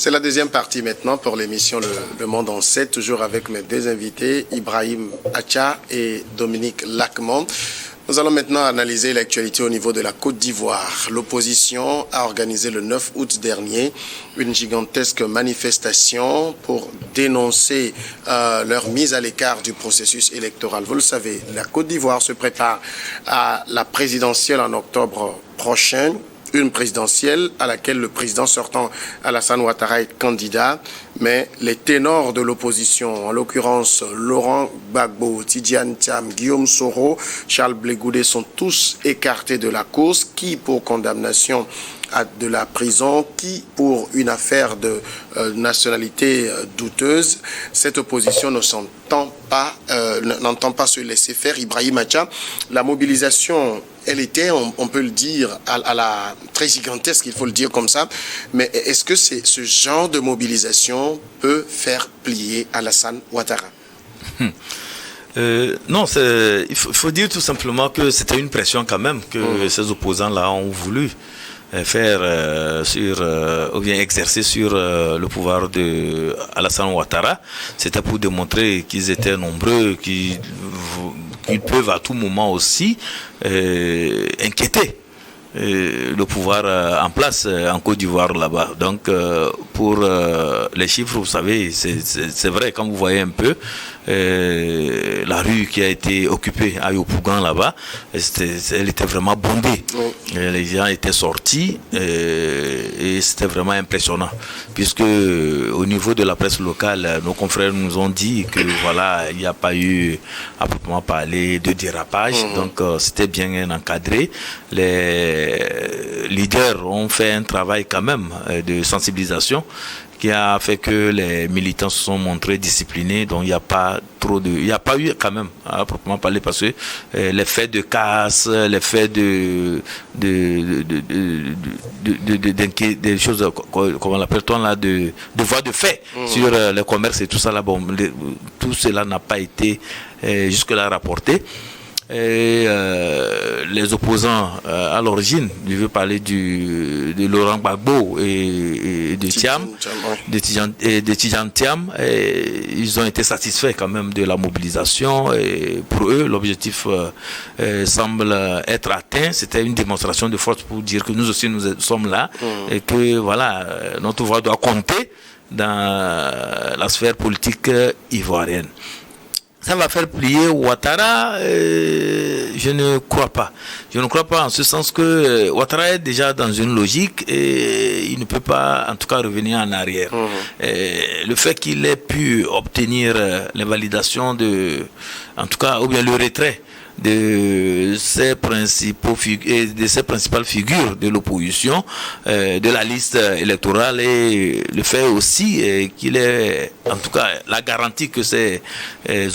C'est la deuxième partie maintenant pour l'émission Le Monde en 7, toujours avec mes deux invités, Ibrahim Acha et Dominique Lacmont. Nous allons maintenant analyser l'actualité au niveau de la Côte d'Ivoire. L'opposition a organisé le 9 août dernier une gigantesque manifestation pour dénoncer leur mise à l'écart du processus électoral. Vous le savez, la Côte d'Ivoire se prépare à la présidentielle en octobre prochain. Une présidentielle à laquelle le président sortant Alassane Ouattara est candidat, mais les ténors de l'opposition, en l'occurrence Laurent Gbagbo, Tidjane Thiam, Guillaume Soro, Charles Blé Goudé, sont tous écartés de la course, qui pour condamnation de la prison, qui pour une affaire de nationalité douteuse. Cette opposition ne s'entend pas, n'entend pas se laisser faire. Ibrahim Acha, la mobilisation, elle était, on peut le dire, à la très gigantesque, il faut le dire comme ça, mais est-ce que ce genre de mobilisation peut faire plier Alassane Ouattara? Non, il faut dire tout simplement que c'était une pression quand même que ces opposants-là ont voulu faire ou bien exercer sur le pouvoir de Alassane Ouattara. C'était pour démontrer qu'ils étaient nombreux, qu'ils peuvent à tout moment aussi inquiéter le pouvoir en place en Côte d'Ivoire là-bas. Donc pour les chiffres, vous savez, c'est vrai, quand vous voyez un peu la rue qui a été occupée à Yopougon là-bas, elle était vraiment bombée. Les gens étaient sortis et c'était vraiment impressionnant, puisque au niveau de la presse locale, nos confrères nous ont dit que voilà, il n'y a pas eu à proprement parler de dérapage, donc c'était bien encadré. Les leaders ont fait un travail quand même de sensibilisation qui a fait que les militants se sont montrés disciplinés, donc il n'y a pas eu quand même à proprement parler, parce que les faits de casse, les faits des choses, comment l'appelle-t-on là, de voies de fait sur le commerce et tout ça là, bon, tout cela n'a pas été jusque-là rapporté. Et les opposants à l'origine, je veux parler de Laurent Gbagbo et de Tidjane Thiam, ils ont été satisfaits quand même de la mobilisation, et pour eux l'objectif semble être atteint. C'était une démonstration de force pour dire que nous aussi nous sommes là et que voilà, notre voix doit compter dans la sphère politique ivoirienne. Ça va faire plier Ouattara, je ne crois pas. Je ne crois pas en ce sens que Ouattara est déjà dans une logique et il ne peut pas en tout cas revenir en arrière. Le fait qu'il ait pu obtenir l'invalidation en tout cas, ou bien le retrait de ses principales figures de l'opposition, de la liste électorale, et le fait aussi qu'il ait en tout cas la garantie que ces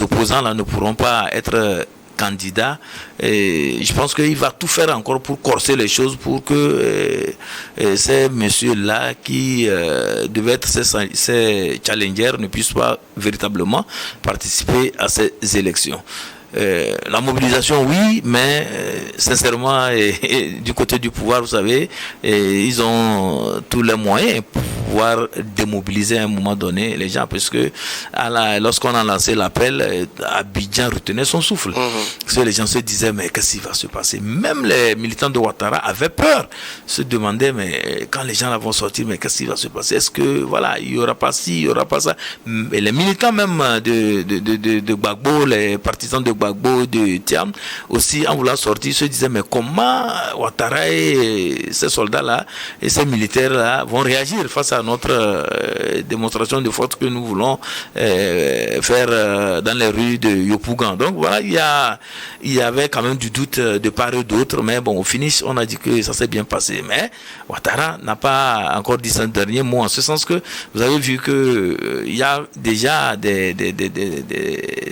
opposants-là ne pourront pas être candidats. Et je pense qu'il va tout faire encore pour corser les choses pour que ces messieurs-là qui devaient être ces challengers ne puissent pas véritablement participer à ces élections. La mobilisation, oui, mais sincèrement, du côté du pouvoir, vous savez, ils ont tous les moyens pour pouvoir démobiliser à un moment donné les gens, parce que lorsqu'on a lancé l'appel, Abidjan retenait son souffle. Parce que les gens se disaient, mais qu'est-ce qui va se passer? Même les militants de Ouattara avaient peur, se demandaient, mais quand les gens là vont sortir, mais qu'est-ce qui va se passer? Est-ce que, voilà, il n'y aura pas ci, il n'y aura pas ça? Et les militants même de Gbagbo, les partisans de Gbagbo, de Thiam, aussi en voulant sortir, se disaient, mais comment Ouattara et ces soldats-là et ces militaires-là vont réagir face à notre démonstration de force que nous voulons faire dans les rues de Yopougon. Donc voilà, il y avait quand même du doute de part et d'autre, mais bon, au finish, on a dit que ça s'est bien passé. Mais Ouattara n'a pas encore dit son dernier mot, en ce sens que vous avez vu que il y a déjà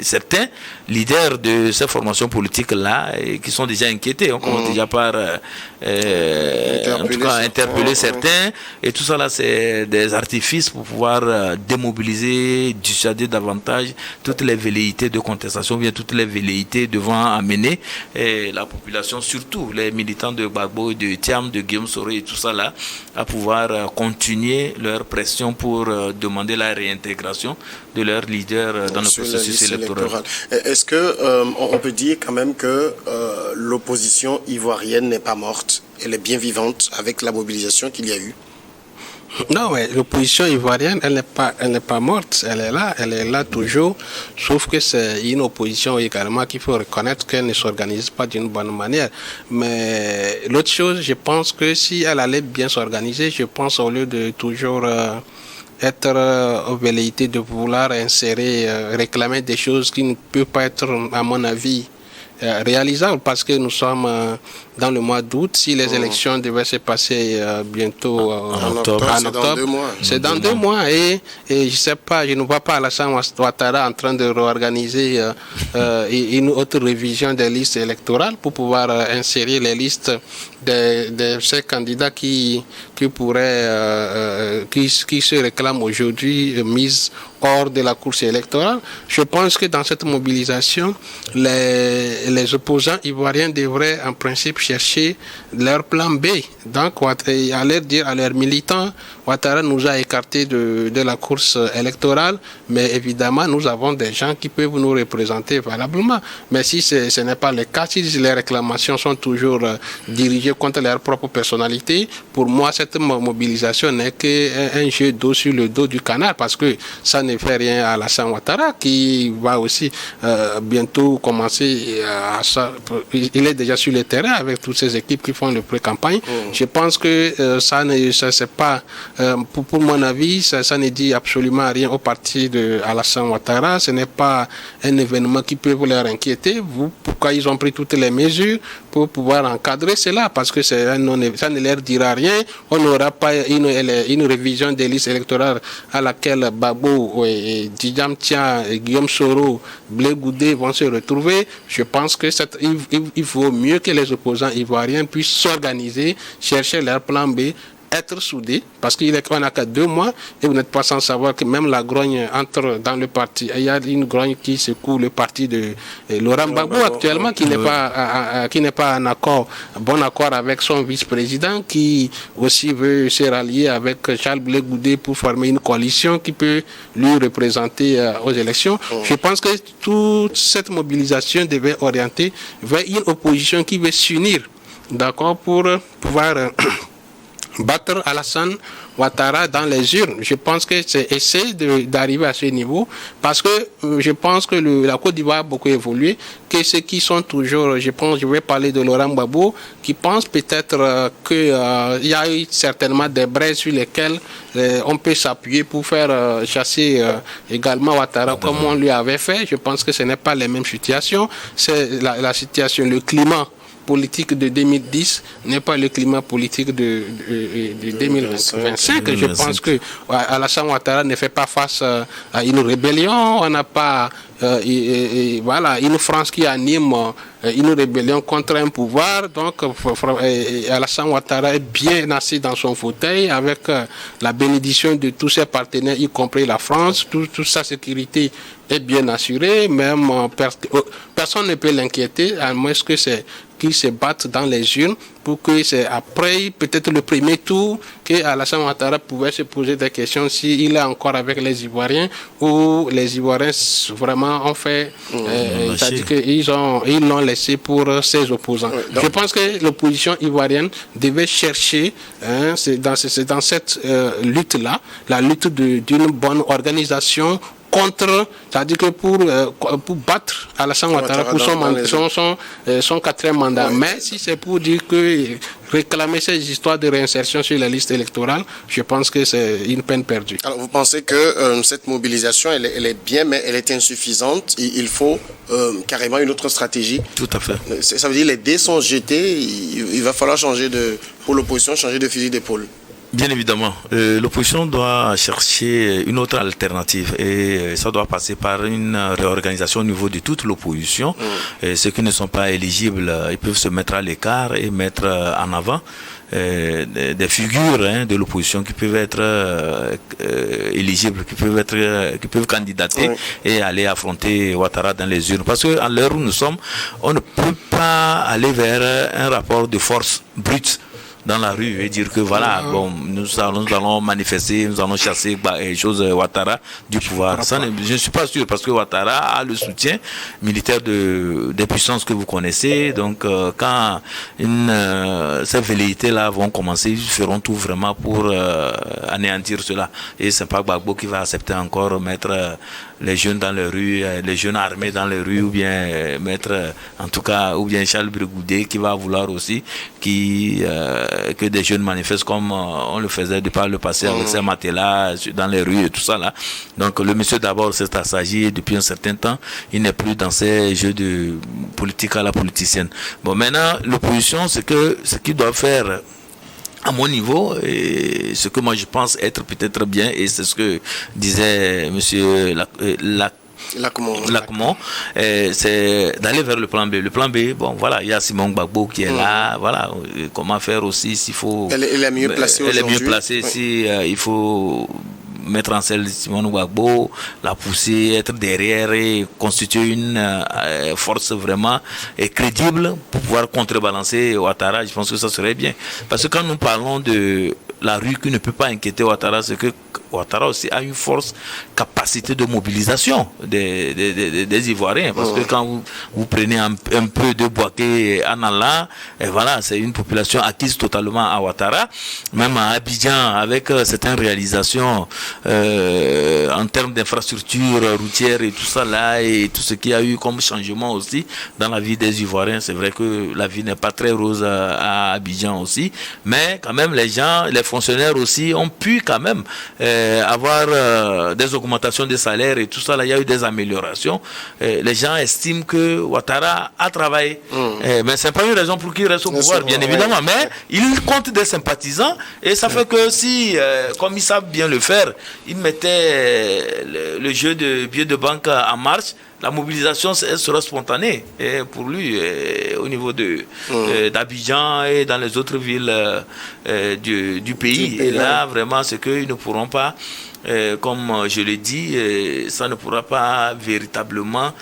certains leaders de ces formations politiques-là qui sont déjà inquiétés. On commence déjà par en tout cas interpeller certains. Et tout ça là, c'est des artifices pour pouvoir démobiliser, dissuader davantage toutes les velléités de contestation, bien toutes les velléités devant amener la population, surtout les militants de Gbagbo, de Thiam, de Guillaume Soro et tout ça là, à pouvoir continuer leur pression pour demander la réintégration de leurs leaders dans le processus électoral. Est-ce que on peut dire quand même que l'opposition ivoirienne n'est pas morte, elle est bien vivante avec la mobilisation qu'il y a eu? Non, mais l'opposition ivoirienne, elle n'est pas morte, elle est là toujours, sauf que c'est une opposition également qu'il faut reconnaître qu'elle ne s'organise pas d'une bonne manière. Mais l'autre chose, je pense que si elle allait bien s'organiser, je pense au lieu de toujours être aux velléités de vouloir insérer, réclamer des choses qui ne peuvent pas être, à mon avis, réalisables, parce que nous sommes dans le mois d'août. Si les élections devaient se passer bientôt en octobre, c'est dans 2 mois. Et je sais pas, je ne vois pas Alassane Ouattara en train de réorganiser une autre révision des listes électorales pour pouvoir insérer les listes de ces candidats qui pourraient qui se réclament aujourd'hui mise hors de la course électorale. Je pense que dans cette mobilisation, les opposants ivoiriens devraient en principe chercher leur plan B. Donc, aller dire à leurs militants, Ouattara nous a écartés de la course électorale, mais évidemment, nous avons des gens qui peuvent nous représenter valablement. Mais si ce n'est pas le cas, si les réclamations sont toujours dirigées contre leur propre personnalité, pour moi, cette mobilisation n'est qu'un jeu d'eau sur le dos du canard, parce que ça ne fait rien à Alassane Ouattara, qui va aussi bientôt commencer il est déjà sur le terrain avec toutes ces équipes qui font le pré-campagne. Je pense que ça c'est pas, pour mon avis, ça ne dit absolument rien au parti de Alassane Ouattara. Ce n'est pas un événement qui peut leur inquiéter. Pourquoi ils ont pris toutes les mesures pour pouvoir encadrer cela? Parce que ça ne leur dira rien. On n'aura pas une révision des listes électorales à laquelle Gbagbo, Tidjam Tia, Guillaume Soro, Blé Goudé vont se retrouver. Je pense que il vaut mieux que les opposants ivoiriens puissent s'organiser, chercher leur plan B, être soudés, parce qu'on n'a qu'à 2 mois et vous n'êtes pas sans savoir que même la grogne entre dans le parti. Il y a une grogne qui secoue le parti de Laurent Gbagbo actuellement, qui n'est pas en bon accord avec son vice-président, qui aussi veut se rallier avec Charles Blé Goudé pour former une coalition qui peut lui représenter aux élections. Je pense que toute cette mobilisation devait orienter vers une opposition qui veut s'unir, d'accord, pour pouvoir battre Alassane Ouattara dans les urnes. Je pense que c'est essayer d'arriver à ce niveau, parce que je pense que la Côte d'Ivoire a beaucoup évolué, que ceux qui sont toujours, je vais parler de Laurent Gbagbo, qui pense peut-être qu'il y a eu certainement des braises sur lesquelles on peut s'appuyer pour faire chasser également Ouattara comme on lui avait fait. Je pense que ce n'est pas les mêmes situations. C'est la situation, le climat politique de 2010 n'est pas le climat politique de 2025. Je pense que Alassane Ouattara ne fait pas face à une rébellion. On n'a pas une France qui anime une rébellion contre un pouvoir. Donc Alassane Ouattara est bien assis dans son fauteuil avec la bénédiction de tous ses partenaires, y compris la France. Toute sa sécurité est bien assurée. Même personne ne peut l'inquiéter, à moins que qu'ils se battent dans les urnes pour que c'est après, peut-être le premier tour, que Alassane Ouattara pouvait se poser des questions s'il est encore avec les Ivoiriens, ou les Ivoiriens vraiment ont fait, c'est-à-dire qu'ils l'ont laissé pour ses opposants. Je pense que l'opposition ivoirienne devait chercher, c'est dans cette lutte-là, la lutte d'une bonne organisation contre, c'est-à-dire que pour battre Alassane Ouattara pour son 4e mandat. Mais si c'est pour dire que réclamer ces histoires de réinsertion sur la liste électorale, je pense que c'est une peine perdue. Alors vous pensez que cette mobilisation, elle est bien, mais elle est insuffisante. Il faut carrément une autre stratégie. Tout à fait. Ça veut dire que les dés sont jetés. Il va falloir pour l'opposition, changer de fusil d'épaule. Bien évidemment, l'opposition doit chercher une autre alternative et ça doit passer par une réorganisation au niveau de toute l'opposition. Ceux qui ne sont pas éligibles, ils peuvent se mettre à l'écart et mettre en avant des figures de l'opposition qui peuvent être éligibles, qui peuvent candidater et aller affronter Ouattara dans les urnes. Parce qu'à l'heure où nous sommes, on ne peut pas aller vers un rapport de force brute dans la rue et dire que voilà, bon, nous allons manifester, nous allons chasser Ouattara du pouvoir. Ça, je ne suis pas sûr parce que Ouattara a le soutien militaire des puissances que vous connaissez. Donc, quand ces velléités-là vont commencer, ils feront tout vraiment pour anéantir cela. Et c'est pas Gbagbo qui va accepter encore mettre les jeunes dans les rues, les jeunes armés dans les rues, ou bien mettre, en tout cas, ou bien Charles Brigoudé qui va vouloir aussi que des jeunes manifestent comme on le faisait de par le passé avec ces matelas dans les rues et tout ça là. Donc le monsieur d'abord s'est assagi depuis un certain temps, il n'est plus dans ces jeux de politique à la politicienne. Bon, maintenant l'opposition, ce qu'il doit faire à mon niveau, et ce que moi je pense être peut-être bien, et c'est ce que disait monsieur Lacmon, c'est d'aller vers le plan B. Le plan B, bon voilà, il y a Simon Gbagbo qui est là, voilà, comment faire aussi s'il faut. Elle est mieux placée aujourd'hui. Elle est mieux placée si il faut mettre en selle Simon Gbagbo, la pousser, être derrière et constituer une force vraiment crédible pour pouvoir contrebalancer Ouattara. Je pense que ça serait bien. Parce que quand nous parlons de la rue qui ne peut pas inquiéter Ouattara, c'est que Ouattara aussi a une force capacité de mobilisation des Ivoiriens. Parce que quand vous prenez un peu de Bouaké en allant, et voilà, c'est une population acquise totalement à Ouattara. Même à Abidjan, avec certaines réalisations en termes d'infrastructures routières et tout ça là, et tout ce qu'il y a eu comme changement aussi dans la vie des Ivoiriens. C'est vrai que la vie n'est pas très rose à Abidjan aussi, mais quand même les gens, les fonctionnaires aussi ont pu quand même avoir des augmentations de salaires et tout ça là, il y a eu des améliorations. Les gens estiment que Ouattara a travaillé, mais c'est pas une raison pour qu'il reste au pouvoir, bien évidemment, mais il compte des sympathisants et ça fait que si, comme ils savent bien le faire, ils mettaient le jeu de billets de banque en marche, la mobilisation sera spontanée pour lui au niveau d'Abidjan et dans les autres villes du pays. Et là, vraiment, c'est qu'ils ne pourront pas, comme je l'ai dit, ça ne pourra pas véritablement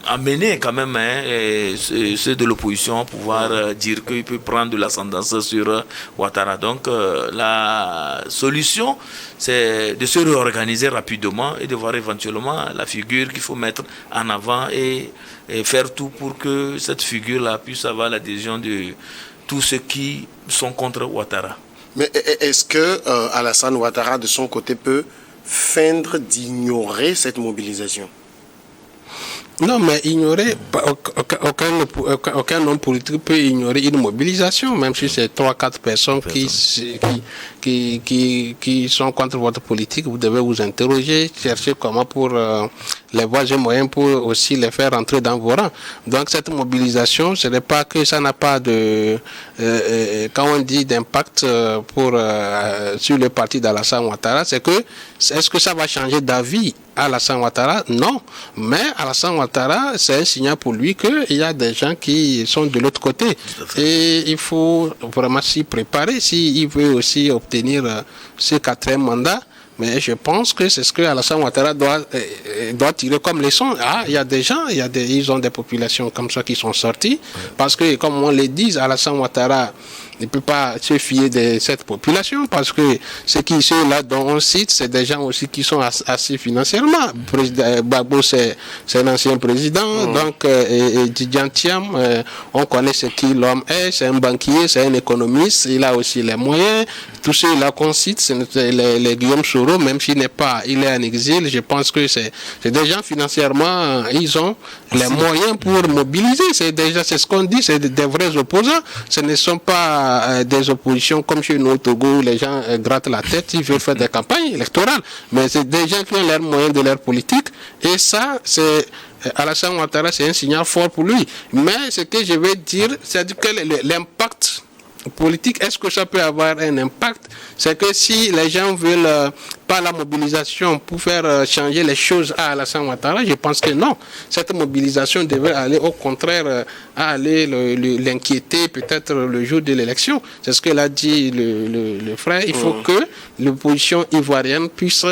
amener quand même ceux de l'opposition à pouvoir dire qu'il peut prendre de l'ascendance sur Ouattara. Donc la solution, c'est de se réorganiser rapidement et de voir éventuellement la figure qu'il faut mettre en avant et faire tout pour que cette figure-là puisse avoir l'adhésion de tous ceux qui sont contre Ouattara. Mais est-ce que Alassane Ouattara, de son côté, peut feindre d'ignorer cette mobilisation? Non, mais ignorer, aucun homme politique peut ignorer une mobilisation, même si c'est 3-4 personnes qui sont contre votre politique. Vous devez vous interroger, chercher comment pour les voies et moyens pour aussi les faire entrer dans vos rangs. Donc cette mobilisation, ce n'est pas que ça n'a pas de, quand on dit d'impact sur le parti d'Alassane Ouattara, c'est que est-ce que ça va changer d'avis Alassane Ouattara? Non, mais Alassane Ouattara, c'est un signal pour lui qu'il y a des gens qui sont de l'autre côté et il faut vraiment s'y préparer s'il veut aussi obtenir ce 4e mandat. Mais je pense que c'est ce que Alassane Ouattara doit tirer comme leçon. Ah, il y a des gens, ils ont des populations comme ça qui sont sorties. Parce que, comme on le dit, Alassane Ouattara ne peut pas se fier de cette population parce que ceux là dont on cite, c'est des gens aussi qui sont assez financièrement. Gbagbo, c'est un ancien président, donc Tidjane Thiam, on connaît ce qui l'homme est, c'est un banquier, c'est un économiste, il a aussi les moyens. Tous ceux-là qu'on cite, c'est les Guillaume Soro, même s'il il est en exil, je pense que c'est des gens financièrement, ils ont les moyens pour mobiliser. C'est ce qu'on dit, c'est des vrais opposants. Ce ne sont pas des oppositions comme chez nous au Togo où les gens grattent la tête, ils veulent faire des campagnes électorales. Mais c'est des gens qui ont leurs moyens de leur politique. Et ça, c'est Alassane Ouattara, c'est un signal fort pour lui. Mais ce que je veux dire, c'est que l'impact politique, est-ce que ça peut avoir un impact? C'est que si les gens veulent pas la mobilisation pour faire changer les choses à Alassane Ouattara, je pense que non. Cette mobilisation devrait aller au contraire à aller l'inquiéter peut-être le jour de l'élection. C'est ce que l'a dit le frère. Il faut que l'opposition ivoirienne puisse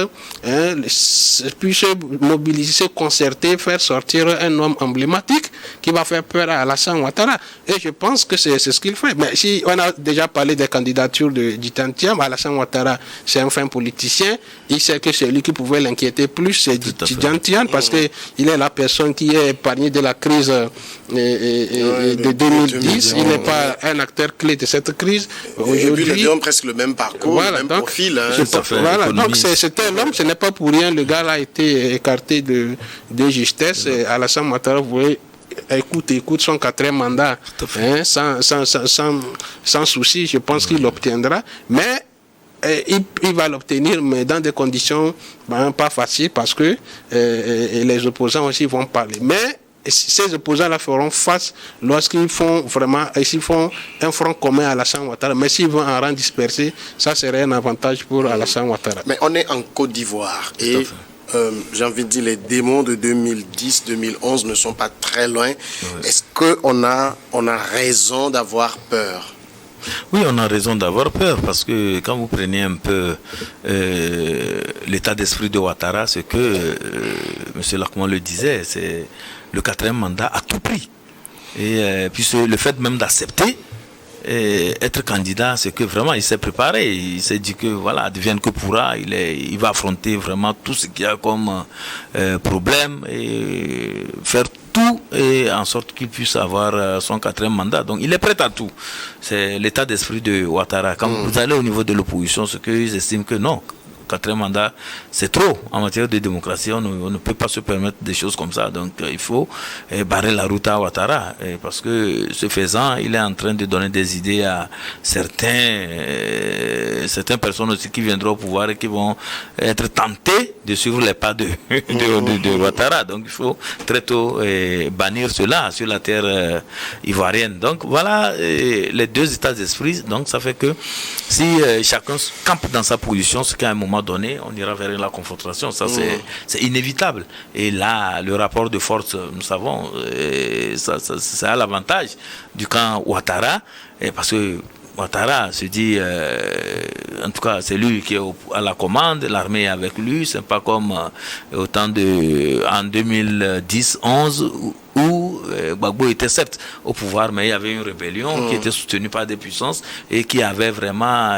mobiliser, se concerter, faire sortir un homme emblématique qui va faire peur à Alassane Ouattara. Et je pense que c'est ce qu'il fait. Mais si on a déjà parlé des candidatures de Djitantiam, Alassane Ouattara, c'est un fin politicien. Il sait que c'est lui qui pouvait l'inquiéter plus, c'est Djitantiam, parce que il est la personne qui est épargnée de la crise de 2010. Il n'est pas un acteur clé de cette crise. Aujourd'hui, les deux ont presque le même parcours, voilà, le même donc, profil. Voilà, donc c'est un homme, ce n'est pas pour rien. Le gars là a été écarté de justesse. Alassane Ouattara voulait écoute son 4e mandat sans souci. Je pense qu'il l'obtiendra, mais il va l'obtenir, mais dans des conditions pas faciles, parce que les opposants aussi vont parler. Mais ces opposants-là feront face lorsqu'ils font un front commun à Alassane Ouattara. Mais s'ils vont en rang dispersé, ça serait un avantage pour Alassane Ouattara. Mais on est en Côte d'Ivoire et j'ai envie de dire, les démons de 2010-2011 ne sont pas très loin. Est-ce qu'on a raison d'avoir peur? Oui, on a raison d'avoir peur, parce que quand vous prenez un peu l'état d'esprit de Ouattara, c'est que, M. Lachman le disait, c'est le 4e mandat à tout prix. Et puis le fait même d'accepter être candidat, c'est que vraiment il s'est préparé, il s'est dit que voilà, advienne que pourra, il va affronter vraiment tout ce qu'il y a comme problème et faire tout et en sorte qu'il puisse avoir son 4e mandat. Donc il est prêt à tout. C'est l'état d'esprit de Ouattara. Quand vous allez au niveau de l'opposition, ce qu'ils estiment que non, 4e mandat, c'est trop. En matière de démocratie, on ne peut pas se permettre des choses comme ça. Donc il faut barrer la route à Ouattara, parce que ce faisant, il est en train de donner des idées à certaines personnes aussi qui viendront au pouvoir et qui vont être tentées de suivre les pas de Ouattara. Donc il faut très tôt bannir cela sur la terre ivoirienne. Donc voilà les deux états d'esprit. Donc ça fait que si chacun campe dans sa position, ce qu'à un moment donné, on ira vers la confrontation. Ça, c'est inévitable. Et là, le rapport de force, nous savons, ça a l'avantage du camp Ouattara, parce que Ouattara se dit, en tout cas, c'est lui qui est à la commande, l'armée est avec lui. C'est pas comme au temps en 2010-11 où Gbagbo était certes au pouvoir, mais il y avait une rébellion qui était soutenue par des puissances et qui avait vraiment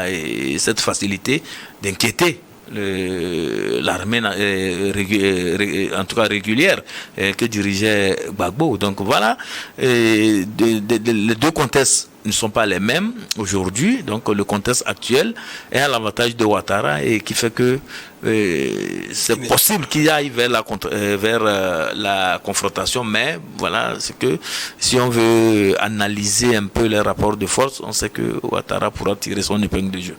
cette facilité d'inquiéter l'armée en tout cas régulière que dirigeait Gbagbo. Donc voilà, les deux contextes ne sont pas les mêmes aujourd'hui. Donc le contexte actuel est à l'avantage de Ouattara et qui fait que c'est possible qu'il aille vers la confrontation, mais voilà, c'est que si on veut analyser un peu les rapports de force, on sait que Ouattara pourra tirer son épingle du jeu.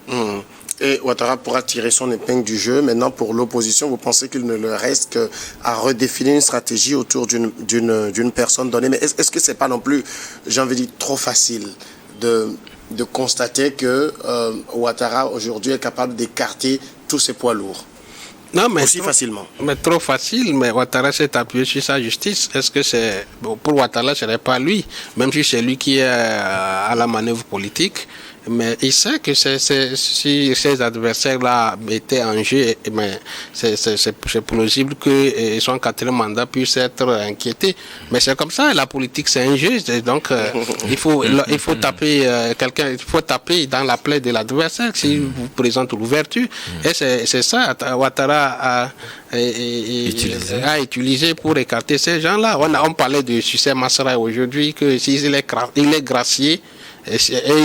Et Ouattara pourra tirer son épingle du jeu. Maintenant, pour l'opposition, vous pensez qu'il ne leur reste qu'à redéfinir une stratégie autour d'une personne donnée. Mais est-ce que c'est pas non plus, j'ai envie de dire, trop facile de constater que Ouattara aujourd'hui est capable d'écarter tous ses poids lourds? Non, mais aussi facilement. Mais trop facile, mais Ouattara s'est appuyé sur sa justice. Est-ce que c'est... Bon, pour Ouattara, ce n'est pas lui, même si c'est lui qui est à la manœuvre politique. Mais il sait que si ses adversaires-là étaient en jeu, mais c'est plausible que son 4e mandat puisse être inquiété. Mais c'est comme ça, la politique c'est un jeu. Donc il faut taper dans la plaie de l'adversaire s'il vous présente l'ouverture. Et c'est ça, Ouattara a utilisé pour écarter ces gens-là. On parlait de Sucé Masra aujourd'hui, que s'il est gracié, et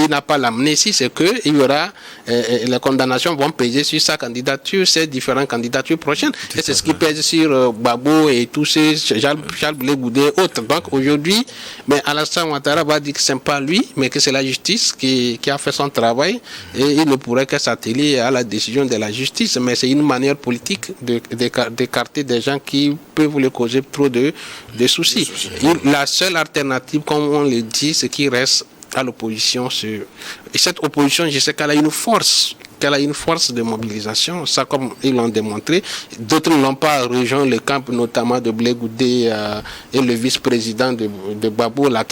il n'a pas l'amnésie, c'est que il y aura les condamnations vont peser sur sa candidature, ces différentes candidatures prochaines. Et c'est ce qui pèse sur Gbagbo et tous ces Charles Blé Goudé et autres. Donc aujourd'hui, mais Alassane Ouattara va dire que ce n'est pas lui, mais que c'est la justice qui a fait son travail et il ne pourrait que s'atteler à la décision de la justice. Mais c'est une manière politique d'écarter des gens qui peuvent lui causer trop de soucis. La seule alternative, comme on le dit, ce qui reste à l'opposition. Et cette opposition, je sais qu'elle a une force. De mobilisation, ça comme ils l'ont démontré. D'autres n'ont pas rejoint le camp, notamment de Blé Goudé et le vice-président de Gbagbo, là,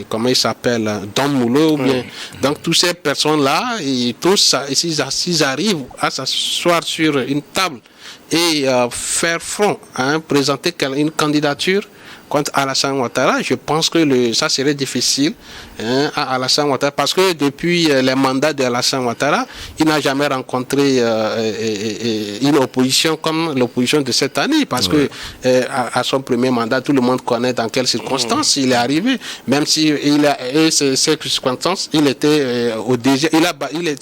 comment il s'appelle, Don Moulou, ou bien. Donc, toutes ces personnes-là, et tous, s'ils arrivent à s'asseoir sur une table et faire front, présenter une candidature contre Alassane Ouattara, je pense que ça serait difficile à Alassane Ouattara, parce que depuis les mandats d'Alassane Ouattara, il n'a jamais rencontré une opposition comme l'opposition de cette année, parce que à son premier mandat, tout le monde connaît dans quelles circonstances il est arrivé, même si ces circonstances, il était au deuxième,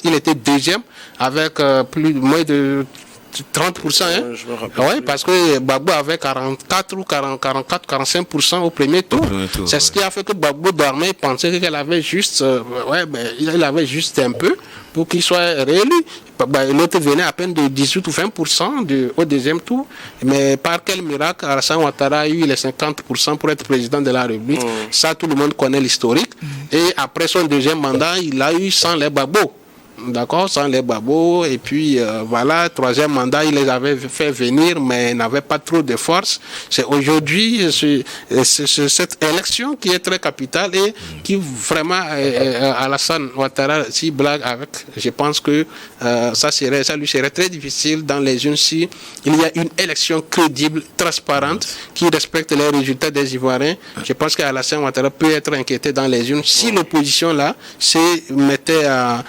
il était deuxième avec moins de 30%, oui, parce que Gbagbo avait 44 ou 45% au premier tour. C'est ce qui a fait que Gbagbo dormait et pensait qu'il avait juste, il avait juste un peu pour qu'il soit réélu. L'autre venait à peine de 18 ou 20% au deuxième tour. Mais par quel miracle, Alassane Ouattara a eu les 50% pour être président de la République. Ça, tout le monde connaît l'historique. Et après son deuxième mandat, il a eu sans les Gbagbo. D'accord, sans les Babos, et puis voilà, troisième mandat, il les avait fait venir, mais n'avait pas trop de force. C'est aujourd'hui cette élection qui est très capitale et qui vraiment, Alassane Ouattara, si blague avec, je pense que ça lui serait très difficile dans les urnes si il y a une élection crédible, transparente, qui respecte les résultats des Ivoiriens. Je pense qu'Alassane Ouattara peut être inquiété dans les urnes si l'opposition là se mettait à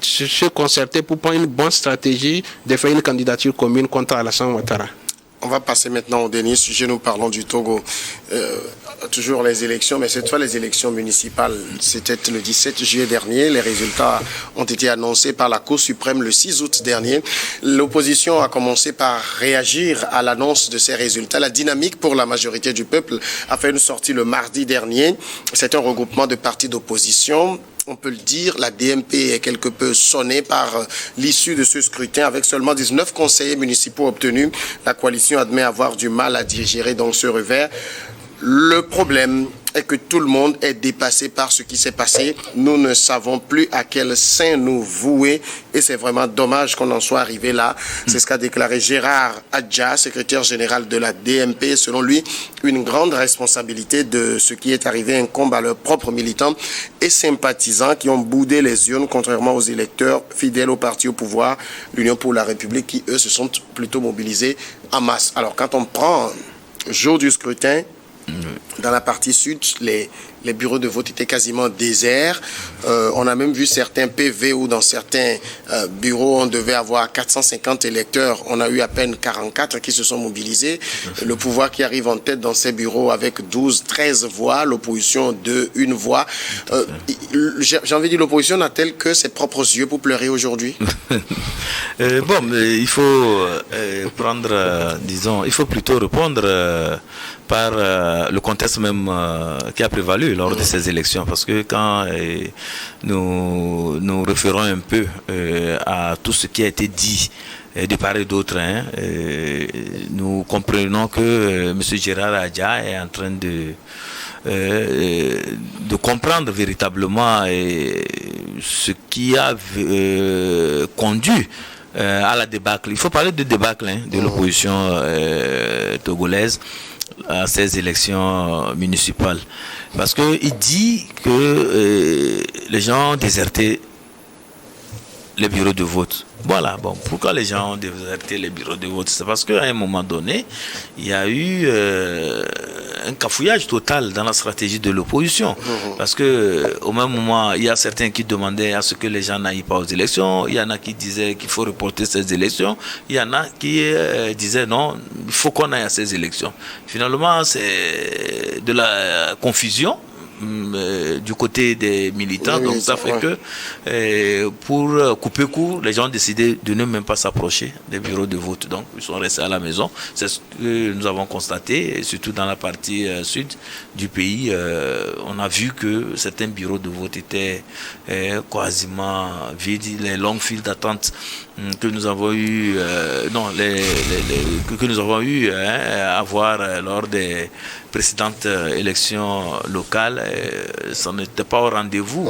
se concerter pour prendre une bonne stratégie de faire une candidature commune contre Alassane Ouattara. On va passer maintenant au dernier sujet. Nous parlons du Togo. Toujours les élections, mais cette fois les élections municipales. C'était le 17 juillet dernier. Les résultats ont été annoncés par la Cour suprême le 6 août dernier. L'opposition a commencé par réagir à l'annonce de ces résultats. La dynamique pour la majorité du peuple a fait une sortie le mardi dernier. C'est un regroupement de partis d'opposition. On peut le dire, la DMP est quelque peu sonnée par l'issue de ce scrutin. Avec seulement 19 conseillers municipaux obtenus, la coalition admet avoir du mal à digérer donc ce revers. Le problème est que tout le monde est dépassé par ce qui s'est passé. Nous ne savons plus à quel sein nous vouer et c'est vraiment dommage qu'on en soit arrivé là. C'est ce qu'a déclaré Gérard Adja, secrétaire général de la DMP. Selon lui, une grande responsabilité de ce qui est arrivé incombe à leurs propres militants et sympathisants qui ont boudé les urnes, contrairement aux électeurs fidèles au parti au pouvoir, l'Union pour la République, qui eux se sont plutôt mobilisés en masse. Alors quand on prend jour du scrutin, dans la partie sud, les bureaux de vote étaient quasiment déserts. On a même vu certains PV où dans certains bureaux, on devait avoir 450 électeurs. On a eu à peine 44 qui se sont mobilisés. Le pouvoir qui arrive en tête dans ces bureaux avec 12, 13 voix, l'opposition de 1 voix. J'ai envie de dire, l'opposition n'a-t-elle que ses propres yeux pour pleurer aujourd'hui? Il faut prendre, il faut plutôt répondre par le contexte même qui a prévalu lors de ces élections, parce que quand nous référons un peu à tout ce qui a été dit de part et d'autre, nous comprenons que M. Gérard Adja est en train de comprendre véritablement ce qui a conduit à la débâcle. Il faut parler de débâcle de l'opposition togolaise à ces élections municipales. Parce qu'il dit que les gens ont déserté les bureaux de vote. Voilà, pourquoi les gens ont déserté les bureaux de vote? C'est parce qu'à un moment donné, il y a eu un cafouillage total dans la stratégie de l'opposition. Parce que au même moment, il y a certains qui demandaient à ce que les gens n'aillent pas aux élections. Il y en a qui disaient qu'il faut reporter ces élections. Il y en a qui disaient non, il faut qu'on aille à ces élections. Finalement, c'est de la confusion du côté des militants, donc ça fait que pour couper court, les gens ont décidé de ne même pas s'approcher des bureaux de vote, donc ils sont restés à la maison. C'est ce que nous avons constaté, et surtout dans la partie sud du pays, on a vu que certains bureaux de vote étaient quasiment vides, les longues files d'attente que nous avons eu, que nous avons eu à voir lors des précédentes élections locales, ça n'était pas au rendez-vous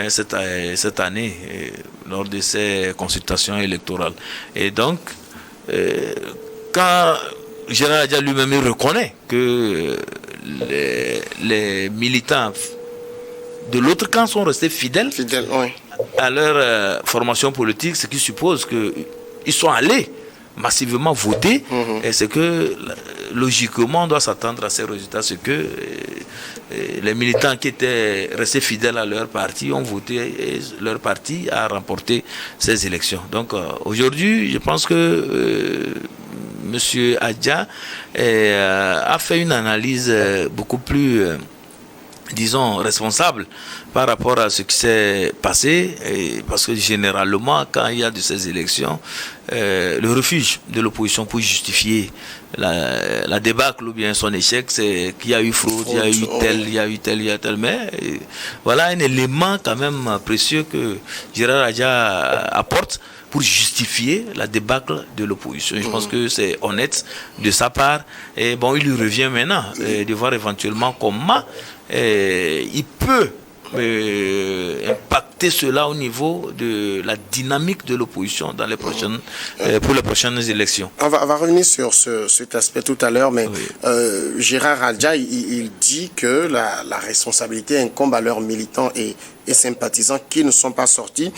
cette année lors de ces consultations électorales. Et donc, quand Gérard Adja lui-même reconnaît que les militants de l'autre camp sont restés fidèles oui, à leur formation politique, ce qui suppose qu'ils sont allés massivement voter, et c'est que logiquement on doit s'attendre à ces résultats, c'est que les militants qui étaient restés fidèles à leur parti ont voté et leur parti a remporté ces élections. Donc aujourd'hui, je pense que M. Adja a fait une analyse beaucoup plus disons responsable par rapport à ce qui s'est passé, parce que généralement quand il y a de ces élections, le refuge de l'opposition pour justifier la débâcle ou bien son échec, c'est qu'il y a eu fraude, il y a eu tel, il y a eu tel, il y a tel, mais voilà un élément quand même précieux que Gérard Adja apporte pour justifier la débâcle de l'opposition. Je pense que c'est honnête de sa part, et bon, il lui revient maintenant de voir éventuellement comment il peut impacter cela au niveau de la dynamique de l'opposition dans les prochaines, pour les prochaines élections. On va revenir sur cet aspect tout à l'heure, mais Gérard Adja, il dit que la responsabilité incombe à leurs militants et sympathisants qui ne sont pas sortis.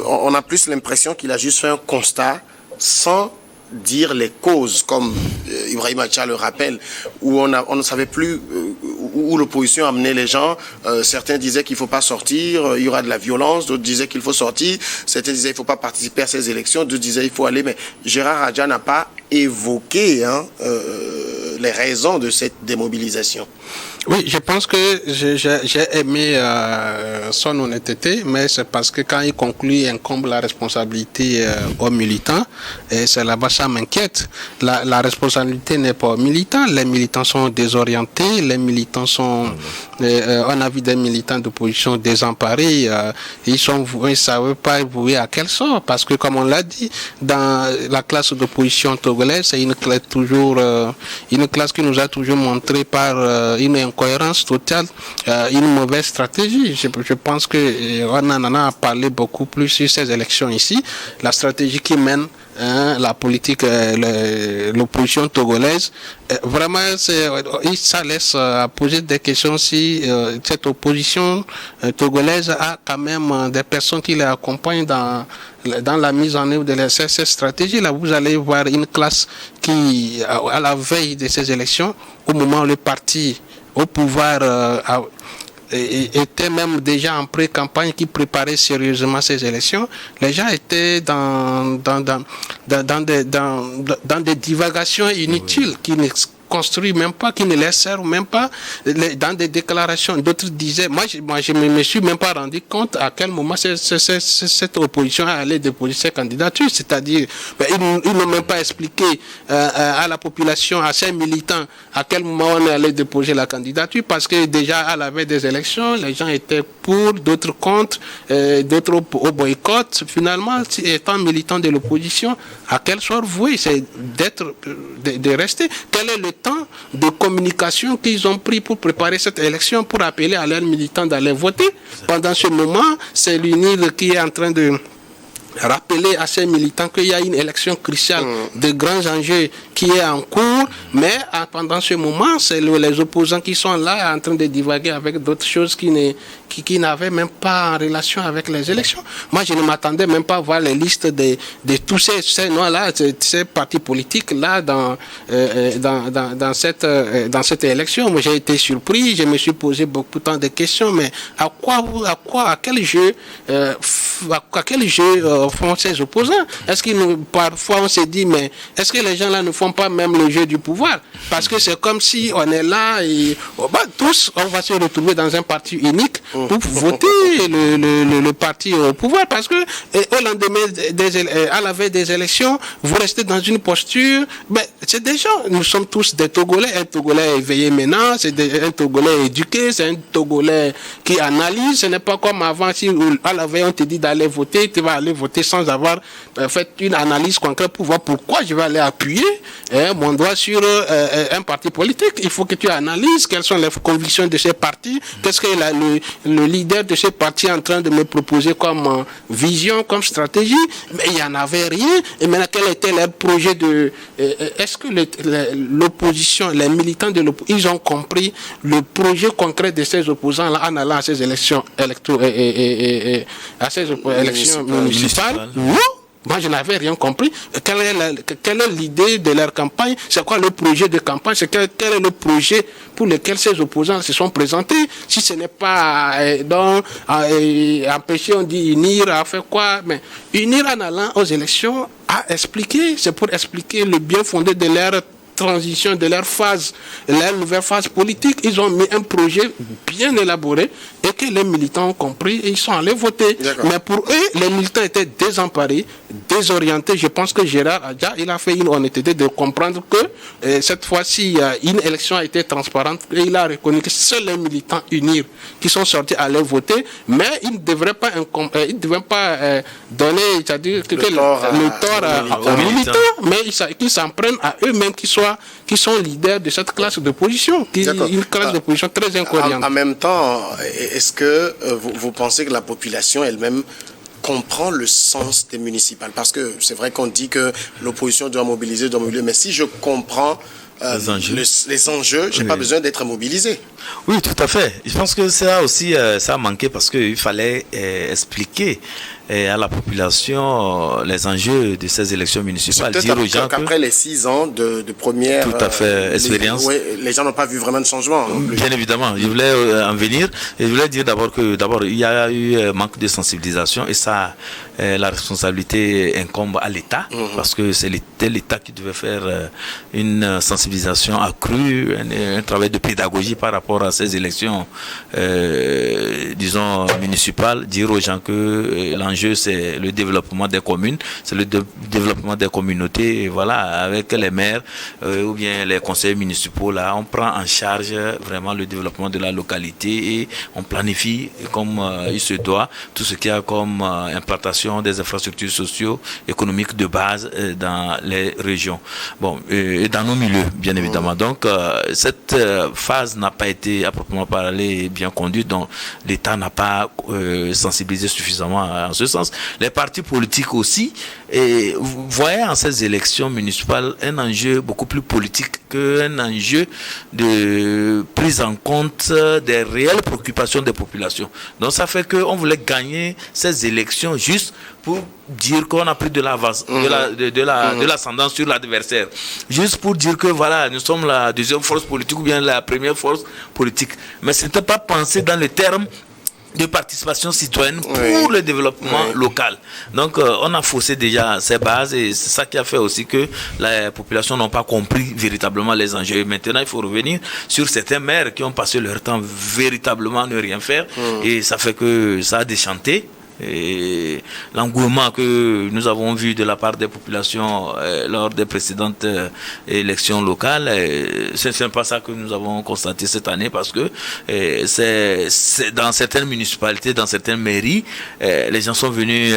On a plus l'impression qu'il a juste fait un constat sans dire les causes, comme Ibrahim Acha le rappelle, où on ne savait plus où l'opposition amenait les gens. Certains disaient qu'il ne faut pas sortir, il y aura de la violence, d'autres disaient qu'il faut sortir, certains disaient qu'il ne faut pas participer à ces élections, d'autres disaient qu'il faut aller, mais Gérard Adja n'a pas évoqué les raisons de cette démobilisation. Oui, je pense que j'ai aimé son honnêteté, mais c'est parce que quand il conclut, il incombe la responsabilité aux militants, et c'est là-bas ça m'inquiète. La responsabilité n'est pas aux militants, les militants sont désorientés, les militants sont, on a vu des militants d'opposition désemparés, ils ne savent pas vouer à quel sort, parce que comme on l'a dit, dans la classe d'opposition togolaise, c'est une classe qui nous a toujours montré par une incohérence totale, une mauvaise stratégie. Je pense que on en a parlé beaucoup plus sur ces élections ici. La stratégie qui mène la politique, l'opposition togolaise, vraiment, ça laisse poser des questions si cette opposition togolaise a quand même des personnes qui les accompagnent dans la mise en œuvre de cette stratégie. Là, vous allez voir une classe qui, à la veille de ces élections, au moment où le parti au pouvoir était même déjà en pré-campagne, qui préparait sérieusement ces élections, les gens étaient dans des divagations inutiles qui ne construit même pas, qui ne les servent même pas, dans des déclarations. D'autres disaient, moi je ne me suis même pas rendu compte à quel moment cette opposition allait déposer ses candidatures, c'est-à-dire ils n'ont même pas expliqué à la population, à ses militants, à quel moment on allait déposer la candidature, parce que déjà à la veille des élections, les gens étaient pour, d'autres contre, d'autres au boycott. Finalement, étant militant de l'opposition, à quel sort voué, c'est de rester. Quel est le temps de communication qu'ils ont pris pour préparer cette élection, pour appeler à leurs militants d'aller voter? Pendant ce moment, c'est l'UNIL qui est en train de rappeler à ces militants qu'il y a une élection cruciale de grands enjeux qui est en cours, mais pendant ce moment, c'est les opposants qui sont là en train de divaguer avec d'autres choses qui n'avaient même pas en relation avec les élections. Moi, je ne m'attendais même pas à voir les listes de tous ces noms-là, ces partis politiques-là dans cette élection. Moi, j'ai été surpris, je me suis posé beaucoup de questions, mais à quel jeu font ces opposants? Est-ce parfois on se dit, mais est-ce que les gens là ne font pas même le jeu du pouvoir? Parce que c'est comme si on est là et tous on va se retrouver dans un parti unique pour voter le parti au pouvoir, parce que au lendemain à la veille des élections, vous restez dans une posture, c'est des gens, nous sommes tous des Togolais, un Togolais éveillé maintenant, c'est un Togolais éduqué, c'est un Togolais qui analyse, ce n'est pas comme avant, si à la veille on te dit d'aller voter, tu vas aller voter sans avoir fait une analyse concrète pour voir pourquoi je vais aller appuyer mon doigt sur un parti politique. Il faut que tu analyses quelles sont les convictions de ces partis, qu'est-ce que le leader de ces partis est en train de me proposer comme vision, comme stratégie, mais il n'y en avait rien. Et maintenant, quel était leur projet de... est-ce que l'opposition, les militants de l'opposition, ils ont compris le projet concret de ces opposants-là en allant à ces élections à ces élections municipales? Non. Moi, je n'avais rien compris. Quelle est l'idée de leur campagne? C'est quoi le projet de campagne? Quel est le projet pour lequel ces opposants se sont présentés? Si ce n'est pas empêcher, on dit unir, à faire quoi? Mais unir en allant aux élections, à expliquer, c'est pour expliquer le bien fondé de leur transition, de leur nouvelle phase politique. Ils ont mis un projet bien élaboré et que les militants ont compris et ils sont allés voter. Mais pour eux, les militants étaient désemparés, désorientés. Je pense que Gérard Adja, il a fait une honnêteté de comprendre que cette fois-ci, une élection a été transparente et il a reconnu que seuls les militants unis qui sont sortis allaient voter, mais ils ne devraient pas, donner le tort aux militants, mais qu'ils s'en prennent à eux-mêmes qui sont leaders de cette classe d'opposition, une classe d'opposition très incohérente. En même temps, est-ce que vous pensez que la population elle-même comprend le sens des municipales? Parce que c'est vrai qu'on dit que l'opposition doit mobiliser, mais si je comprends les enjeux, je n'ai pas besoin d'être mobilisé. Oui, tout à fait. Je pense que ça aussi, ça a manqué parce qu'il fallait expliquer à la population les enjeux de ces élections municipales. Dire aux gens qu'après les 6 ans de première expérience, les gens n'ont pas vu vraiment de changement. Bien évidemment, je voulais en venir. Et je voulais dire d'abord il y a eu manque de sensibilisation et ça, la responsabilité incombe à l'État parce que c'est l'État qui devait faire une sensibilisation accrue, un travail de pédagogie par rapport à ces élections, disons municipales, dire aux gens que l'enjeu c'est le développement des communes, c'est le développement des communautés, et voilà, avec les maires ou bien les conseils municipaux, là, on prend en charge vraiment le développement de la localité et on planifie comme il se doit tout ce qu'il y a comme implantation des infrastructures socio-économiques de base dans les régions. Bon, et dans nos milieux, bien évidemment. Donc, cette phase n'a pas été à proprement parler bien conduite, donc l'État n'a pas sensibilisé suffisamment en ce sens. Les partis politiques aussi, et vous voyez en ces élections municipales un enjeu beaucoup plus politique qu'un enjeu de prise en compte des réelles préoccupations des populations. Donc ça fait qu'on voulait gagner ces élections juste pour dire qu'on a pris de l'avance, de l'ascendance sur l'adversaire. Juste pour dire que voilà, nous sommes la deuxième force politique ou bien la première force politique. Mais ce n'était pas pensé dans les termes de participation citoyenne pour le développement local. Donc, on a faussé déjà ces bases et c'est ça qui a fait aussi que la population n'a pas compris véritablement les enjeux. Maintenant, il faut revenir sur certains maires qui ont passé leur temps véritablement à ne rien faire et ça fait que ça a déchanté. Et l'engouement que nous avons vu de la part des populations lors des précédentes élections locales, c'est pas ça que nous avons constaté cette année parce que c'est dans certaines municipalités, dans certaines mairies, les gens sont venus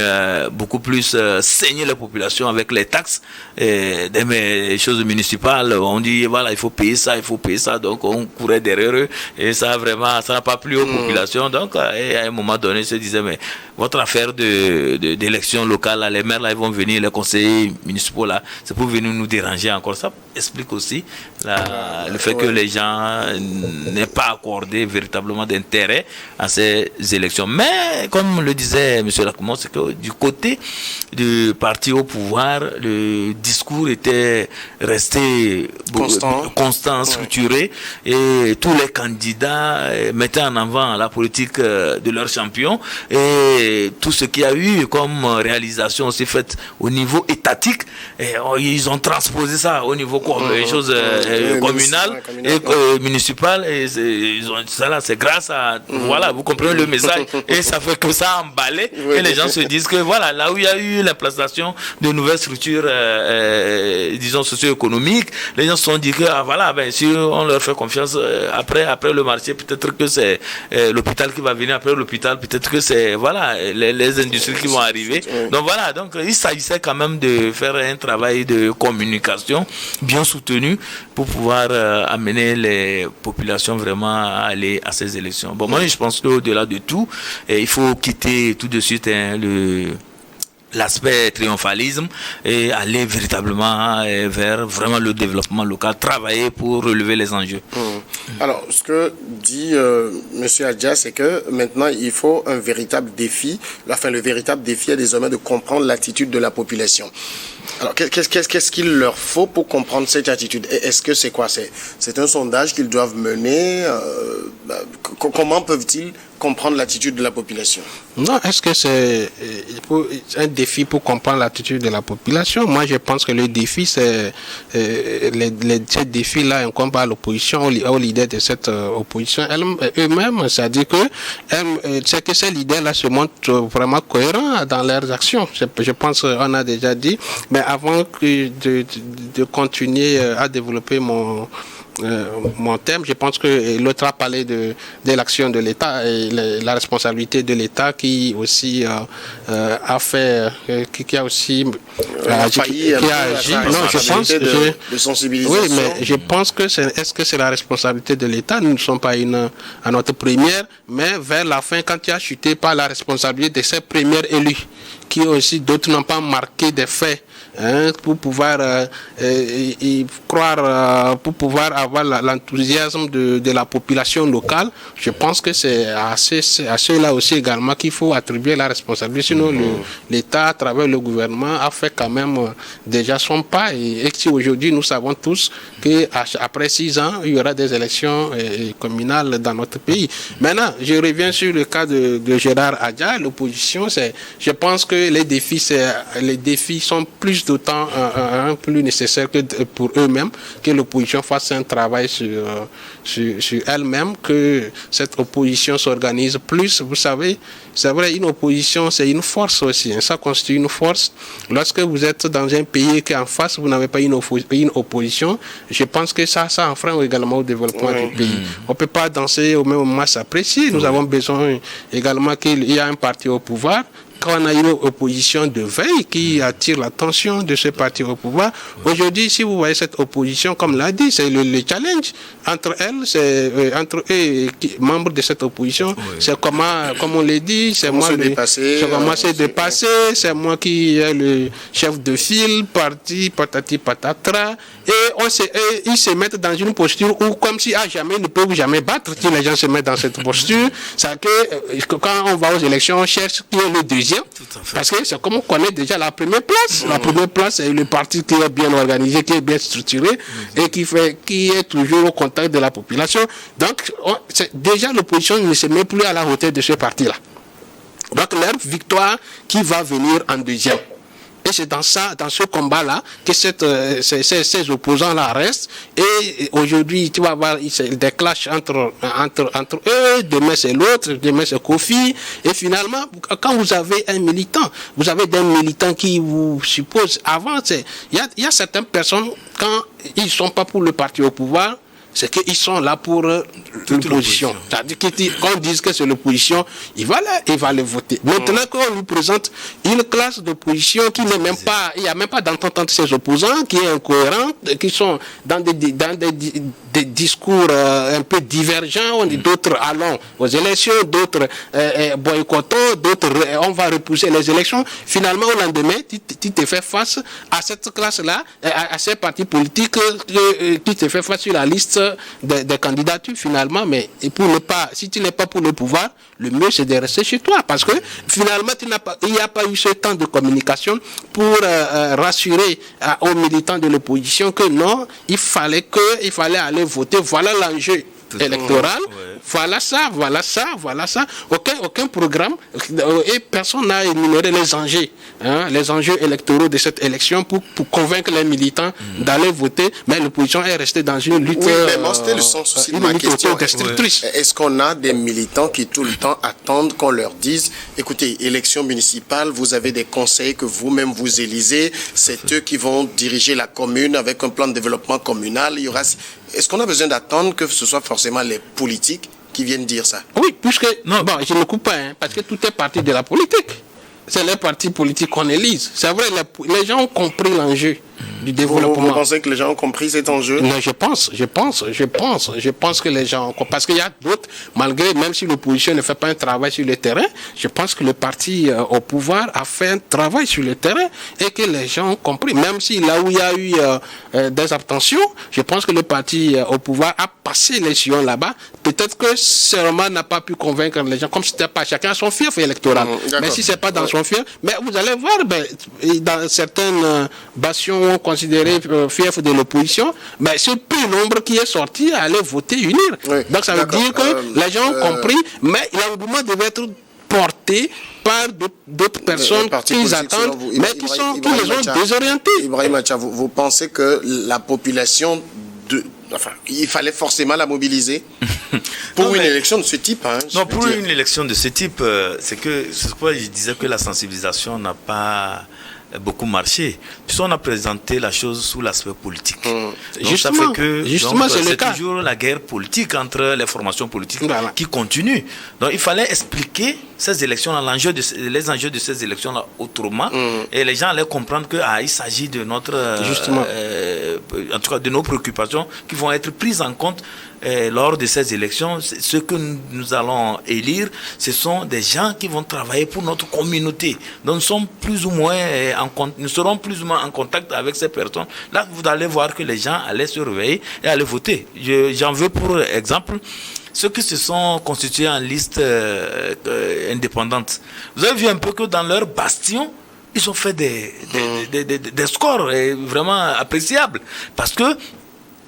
beaucoup plus saigner la population avec les taxes des choses municipales. On dit voilà, il faut payer ça, donc on courait derrière eux et ça n'a pas plu aux populations. Donc à un moment donné, ils se disaient mais votre affaire d'élection locale, là, les maires là, ils vont venir, les conseillers municipaux là, c'est pour venir nous déranger encore. Ça explique aussi le fait que les gens n'aient pas accordé véritablement d'intérêt à ces élections. Mais comme le disait M. Lacmon, c'est que du côté du parti au pouvoir, le discours était resté constant, structuré et tous les candidats mettaient en avant la politique de leur champion et tout ce qu'il y a eu comme réalisation aussi faite au niveau étatique, et ils ont transposé ça au niveau communal et municipal et ça là c'est grâce à voilà, vous comprenez le message et ça fait que ça a emballé et les gens se disent que voilà, là où il y a eu l'implantation de nouvelles structures disons socio-économiques, les gens se sont dit que voilà, ben si on leur fait confiance après le marché, peut-être que c'est l'hôpital qui va venir, après l'hôpital peut-être que c'est voilà les industries qui vont arriver. Donc voilà, donc il s'agissait quand même de faire un travail de communication bien soutenu pour pouvoir amener les populations vraiment à aller à ces élections. Bon, moi je pense qu'au-delà de tout, il faut quitter tout de suite l'aspect triomphalisme et aller véritablement vers vraiment le développement local, travailler pour relever les enjeux. Alors, ce que dit M. Adja, c'est que maintenant, il faut un véritable défi. Enfin, le véritable défi est désormais de comprendre l'attitude de la population. Alors, qu'est-ce qu'il leur faut pour comprendre cette attitude? Est-ce que c'est quoi? C'est un sondage qu'ils doivent mener? Comment peuvent-ils comprendre l'attitude de la population? Non, est-ce que c'est un défi pour comprendre l'attitude de la population? Moi, je pense que le défi, c'est ce défi-là incombe à l'opposition, aux leaders de cette opposition eux-mêmes. C'est-à-dire que ces leaders-là se montrent vraiment cohérents dans leurs actions. Je pense qu'on a déjà dit, mais avant de continuer à développer mon thème, je pense que l'autre a parlé de l'action de l'État et la responsabilité de l'État qui aussi a fait, qui a aussi failli agi. Non, je pense de sensibilisation. Oui, mais je pense que est-ce que c'est la responsabilité de l'État? Nous ne sommes pas à notre première, mais vers la fin, quand il a chuté par la responsabilité de ces premiers élus, qui aussi d'autres n'ont pas marqué des faits. Pour pouvoir croire, pour pouvoir avoir l'enthousiasme de la population locale, je pense que c'est à ceux-là aussi également qu'il faut attribuer la responsabilité. Sinon, l'État, à travers le gouvernement, a fait quand même déjà son pas. Et si aujourd'hui, nous savons tous qu'après 6 ans, il y aura des élections communales dans notre pays. Maintenant, je reviens sur le cas de Gérard Adja. L'opposition, je pense que les défis sont plus d'autant plus nécessaire que pour eux-mêmes que l'opposition fasse un travail sur elle-même, que cette opposition s'organise plus. Vous savez, c'est vrai, une opposition, c'est une force aussi. Ça constitue une force. Lorsque vous êtes dans un pays qui en face, vous n'avez pas une opposition, je pense que ça enfreint également au développement du pays. On ne peut pas danser au même moment s'apprécier. Nous avons besoin également qu'il y ait un parti au pouvoir. Quand on a une opposition de veille qui attire l'attention de ce parti au pouvoir, aujourd'hui, si vous voyez cette opposition, comme l'a dit, c'est le challenge entre elles, c'est entre eux, membres de cette opposition, c'est comment, comme on l'a dit, c'est moi comment se dépasser, c'est moi qui est le chef de file, parti, patati patatra, et ils se mettent dans une posture où, comme si jamais ne peuvent jamais battre, si les gens se mettent dans cette posture, c'est que quand on va aux élections, on cherche qui est le deuxième. Parce que c'est comme on connaît déjà la première place. La première place, c'est le parti qui est bien organisé, qui est bien structuré et qui est toujours au contact de la population. Donc, déjà l'opposition ne se met plus à la hauteur de ce parti-là. Donc, leur victoire qui va venir en deuxième. Et c'est dans ce combat-là que ces opposants-là restent. Et aujourd'hui, tu vas voir des clashs entre eux. Demain, c'est l'autre. Demain, c'est Kofi. Et finalement, quand vous avez un militant, vous avez des militants qui vous supposent. Avant, il y a certaines personnes, quand ils ne sont pas pour le parti au pouvoir, c'est qu'ils sont là pour l'opposition. C'est-à-dire qu'on dise que c'est l'opposition, il va le voter. Maintenant qu'on lui présente une classe d'opposition qui n'est même pas, il n'y a même pas d'entente entre ses opposants, qui est incohérente, qui sont dans des discours un peu divergents, d'autres allons aux élections, d'autres boycottons, d'autres on va repousser les élections. Finalement, au lendemain, tu te fais face à cette classe-là, à ces partis politiques qui te fait face sur la liste des candidatures finalement, mais si tu n'es pas pour le pouvoir, le mieux c'est de rester chez toi, parce que finalement il n'y a pas eu ce temps de communication pour rassurer aux militants de l'opposition que non, il fallait aller voter, voilà l'enjeu électoral, voilà ça. Aucun programme et personne n'a énuméré les enjeux électoraux de cette élection pour convaincre les militants d'aller voter, mais l'opposition est restée dans une lutte. Oui, mais c'était le sens aussi de ma question. Est-ce qu'on a des militants qui tout le temps attendent qu'on leur dise, écoutez, élection municipale, vous avez des conseils que vous-même vous élisez, c'est eux qui vont diriger la commune avec un plan de développement communal, Est-ce qu'on a besoin d'attendre que ce soit forcément les politiques qui viennent dire ça. Oui, puisque, bon, je ne coupe pas, parce que tout est parti de la politique. C'est les partis politiques qu'on élise. C'est vrai, les gens ont compris l'enjeu du développement. Vous pensez que les gens ont compris cet enjeu? Non, je pense que les gens ont compris. Parce qu'il y a d'autres, malgré, même si l'opposition ne fait pas un travail sur le terrain, je pense que le parti au pouvoir a fait un travail sur le terrain et que les gens ont compris. Même si là où il y a eu des abstentions, je pense que le parti au pouvoir a passé les sillons là-bas. Peut-être que seulement n'a pas pu convaincre les gens, comme c'était pas chacun son fief électoral. Mais si c'est pas dans son fief, mais vous allez voir, dans certaines bastions considérées fiefs de l'opposition, ce peu nombre qui est sorti allait voter unir. Oui, donc ça veut dire que les gens ont compris, mais l'engouement devait être porté par d'autres personnes qu'ils attendent, mais qui les ont désorientés. Ibrahim Acha, vous pensez que la population il fallait forcément la mobiliser pour une élection de ce type. Non, pour une élection de ce type, c'est pourquoi je disais que la sensibilisation n'a pas beaucoup marché. Puisqu'on a présenté la chose sous l'aspect politique. Donc, ça fait que c'est toujours la guerre politique entre les formations politiques qui continue. Donc il fallait expliquer ces élections, les enjeux de ces élections-là autrement, et les gens allaient comprendre qu'il s'agit de notre, en tout cas de nos préoccupations qui vont être prises en compte lors de ces élections. Ce que nous allons élire, ce sont des gens qui vont travailler pour notre communauté. Donc nous serons plus ou moins en contact avec ces personnes. Là, vous allez voir que les gens allaient se réveiller et allaient voter. J'en veux pour exemple ceux qui se sont constitués en liste indépendante. Vous avez vu un peu que dans leur bastion, ils ont fait des scores vraiment appréciables. Parce que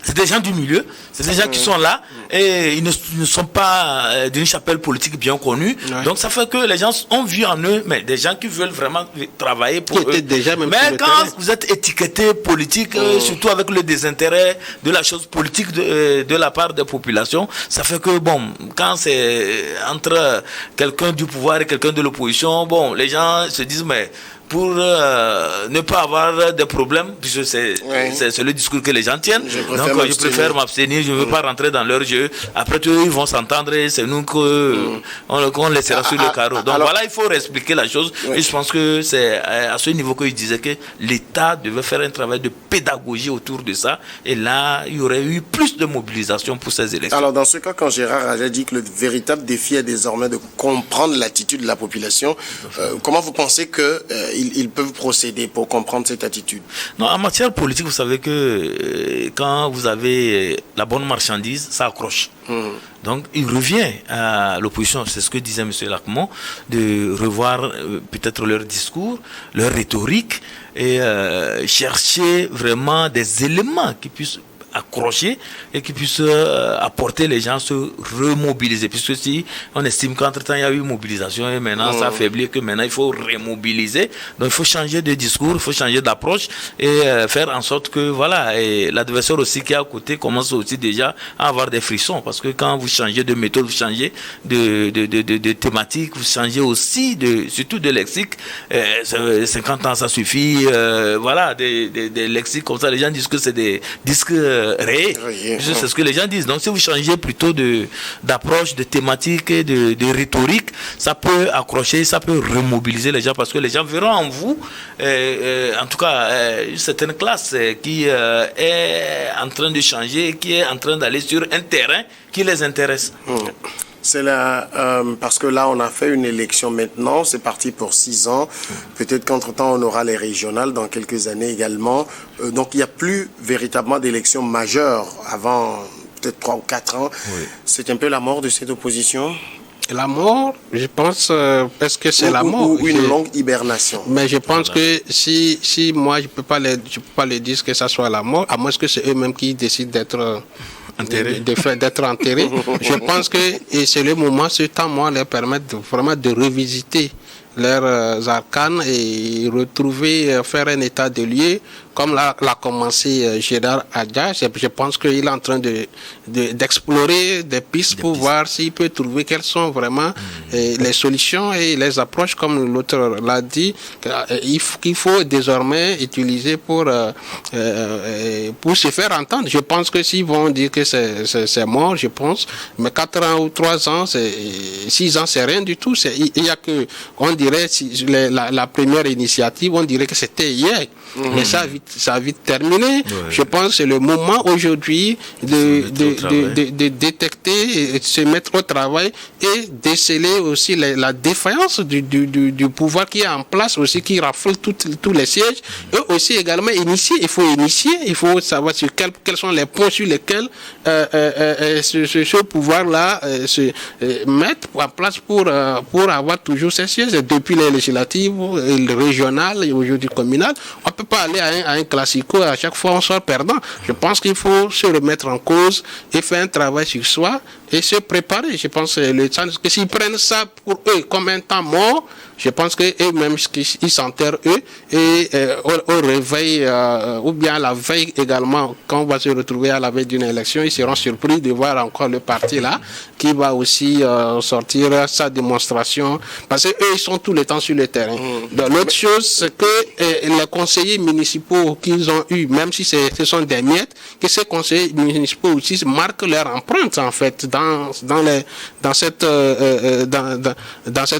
c'est des gens du milieu, c'est des gens qui sont là et ils ne sont pas d'une chapelle politique bien connue. Donc ça fait que les gens ont vu en eux des gens qui veulent vraiment travailler pour eux. Mais quand vous êtes étiqueté politique, surtout avec le désintérêt de la chose politique de la part des populations, ça fait que quand c'est entre quelqu'un du pouvoir et quelqu'un de l'opposition, les gens se disent pour ne pas avoir de problèmes, puisque c'est le discours que les gens tiennent. Donc je préfère m'abstenir, je ne veux pas rentrer dans leur jeu. Après tout, ils vont s'entendre et c'est nous qu'on laissera sur le carreau. Donc alors, voilà, il faut expliquer la chose. Et je pense que c'est à ce niveau qu'il disait que l'État devait faire un travail de pédagogie autour de ça. Et là, il y aurait eu plus de mobilisation pour ces élections. Alors dans ce cas, quand Gérard a dit que le véritable défi est désormais de comprendre l'attitude de la population, comment vous pensez que ils peuvent procéder pour comprendre cette attitude? Non, en matière politique, vous savez que quand vous avez la bonne marchandise, ça accroche. Donc, il revient à l'opposition, c'est ce que disait M. Lacmon, de revoir peut-être leur discours, leur rhétorique et chercher vraiment des éléments qui puissent accrocher et qui puissent apporter les gens à se remobiliser. Puisque si on estime qu'entre-temps il y a eu mobilisation et maintenant ça affaiblit, que maintenant il faut remobiliser, donc il faut changer de discours, il faut changer d'approche et faire en sorte que l'adversaire aussi qui est à côté commence aussi déjà à avoir des frissons, parce que quand vous changez de méthode, vous changez de thématique, vous changez aussi surtout de lexique, 50 ans ça suffit, des lexiques comme ça, les gens disent que c'est des disques c'est ce que les gens disent. Donc si vous changez plutôt d'approche, de thématique et de rhétorique, ça peut accrocher, ça peut remobiliser les gens, parce que les gens verront en vous en tout cas une certaine classe qui est en train de changer, qui est en train d'aller sur un terrain qui les intéresse. C'est là, parce que là, on a fait une élection maintenant, c'est parti pour 6 ans. Peut-être qu'entre-temps, on aura les régionales dans quelques années également. Donc, il n'y a plus véritablement d'élections majeures avant peut-être 3 ou 4 ans. C'est un peu la mort de cette opposition. La mort, je pense, parce que c'est la mort. Ou une longue hibernation. Mais je pense que si moi, je peux pas les dire que ça soit la mort, à moins que c'est eux-mêmes qui décident d'être enterrés. Je pense que c'est le moment, ce temps, leur permettre vraiment de revisiter leurs arcanes et retrouver, faire un état de lieu comme l'a commencé Gérard Adja, je pense qu'il est en train d'explorer des pistes pour voir s'il peut trouver quelles sont vraiment les solutions et les approches, comme l'autre l'a dit, qu'il faut désormais utiliser pour se faire entendre. Je pense que s'ils vont dire que c'est mort, je pense, mais 4 ans ou 3 ans, 6 ans, c'est rien du tout. Il y a que, on dirait, la première initiative, on dirait que c'était hier. Mais ça a vite terminé. Ouais. Je pense que c'est le moment aujourd'hui de détecter, et de se mettre au travail et déceler aussi la défaillance du pouvoir qui est en place aussi, qui raffole tous les sièges. Et aussi également initier, il faut savoir sur quels sont les points sur lesquels ce pouvoir-là se mettre en place pour avoir toujours ces sièges depuis les législatives, les régionales et aujourd'hui communales. On ne peut pas aller à un classico, à chaque fois on sort perdant. Je pense qu'il faut se remettre en cause et faire un travail sur soi et se préparer. Je pense que s'ils prennent ça pour eux comme un temps mort, je pense qu'eux-mêmes, ils s'enterrent eux et au réveil ou bien à la veille également, quand on va se retrouver à la veille d'une élection, ils seront surpris de voir encore le parti là qui va aussi sortir sa démonstration parce qu'eux, ils sont tout le temps sur le terrain. L'autre chose, c'est que les conseillers municipaux qu'ils ont eu, même si ce sont des miettes, que ces conseillers municipaux aussi marquent leur empreinte en fait dans cette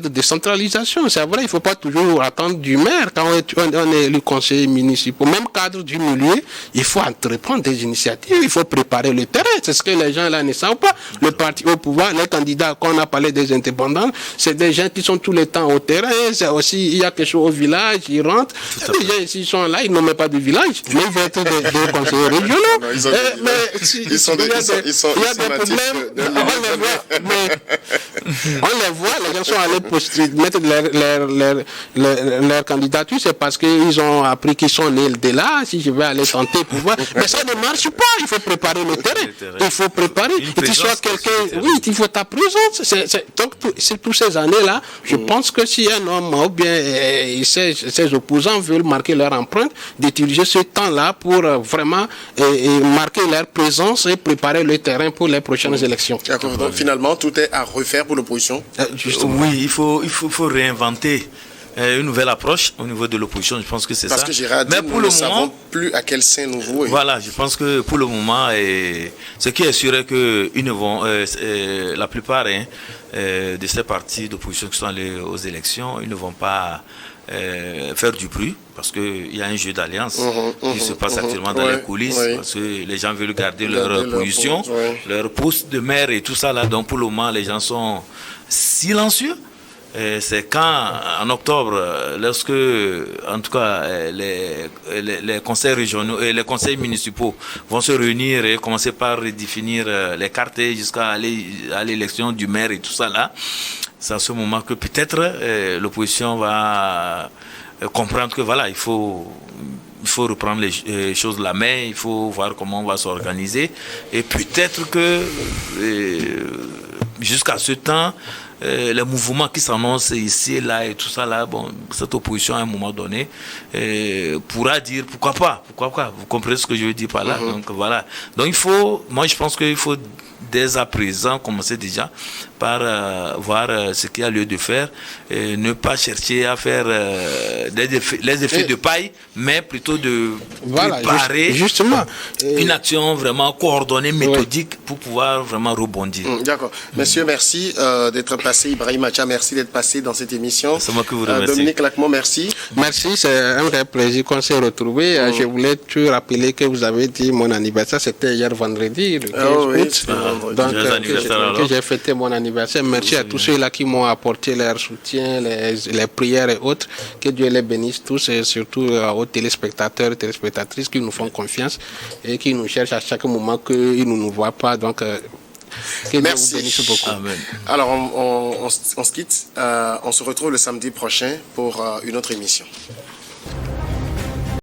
décentralisation. C'est vrai, il ne faut pas toujours attendre du maire quand on est le conseiller municipal. Même cadre du milieu, il faut entreprendre des initiatives, il faut préparer le terrain. C'est ce que les gens là ne savent pas. Le parti au pouvoir, les candidats, quand on a parlé des indépendants, c'est des gens qui sont tout le temps au terrain. C'est aussi, il y a quelque chose au village, ils rentrent. Les gens ici sont là, ils n'ont même pas de village. Mais ils vont être des conseillers régionaux. Ils sont des problèmes. On les voit, les gens sont allés mettre leur candidature, c'est parce qu'ils ont appris qu'ils sont nés de là, si je vais aller tenter pour voir. Mais ça ne marche pas, il faut préparer le terrain. Il faut préparer. Et tu sois quelqu'un, oui, il faut ta présence. Donc, tous ces années-là, je pense que si un homme ou bien ses opposants veulent marquer leur empreinte, d'utiliser ce temps-là pour vraiment marquer leur présence et préparer le terrain pour les prochaines élections. D'accord. Donc, finalement, tout est à refaire pour l'opposition. Oui, il faut réinventer une nouvelle approche au niveau de l'opposition. Je pense que c'est ça. Parce que Gérard dit, nous ne savons plus à quel sein nous vouer. Voilà, je pense que pour le moment, ce qui est sûr est que la plupart de ces partis d'opposition qui sont allés aux élections, ils ne vont pas faire du bruit parce qu'il y a un jeu d'alliance qui se passe actuellement dans les coulisses parce que les gens veulent garder leur position, leur poste de maire et tout ça là. Donc pour le moment, les gens sont silencieux. C'est quand, en octobre, lorsque, en tout cas, les conseils régionaux et les conseils municipaux vont se réunir et commencer par redéfinir les cartes jusqu'à aller à l'élection du maire et tout ça là, c'est à ce moment que peut-être l'opposition va comprendre que voilà, il faut reprendre les choses de la main, il faut voir comment on va s'organiser et peut-être que jusqu'à ce temps, les mouvements qui s'annoncent ici et là et tout ça là, bon, cette opposition à un moment donné pourra dire pourquoi pas, vous comprenez ce que je veux dire par là. Donc voilà, donc moi je pense qu'il faut dès à présent commencer déjà par voir ce qu'il y a lieu de faire et ne pas chercher à faire les effets de paille, mais plutôt de préparer justement une action vraiment coordonnée, méthodique pour pouvoir vraiment rebondir. D'accord. Monsieur, merci d'être passé. Ibrahim Acha, merci d'être passé dans cette émission. C'est moi qui vous remercie. Dominique Lacmon, merci. Merci, c'est un vrai plaisir qu'on s'est retrouvés. Je voulais te rappeler que vous avez dit mon anniversaire, c'était hier vendredi, le 15 août. Donc, que j'ai fêté mon anniversaire. Merci à tous ceux-là qui m'ont apporté leur soutien, les prières et autres. Que Dieu les bénisse tous et surtout aux téléspectateurs et téléspectatrices qui nous font confiance et qui nous cherchent à chaque moment qu'ils ne nous voient pas. Donc, que merci. Dieu vous bénisse beaucoup. Amen. Alors, on se quitte. On se retrouve le samedi prochain pour une autre émission.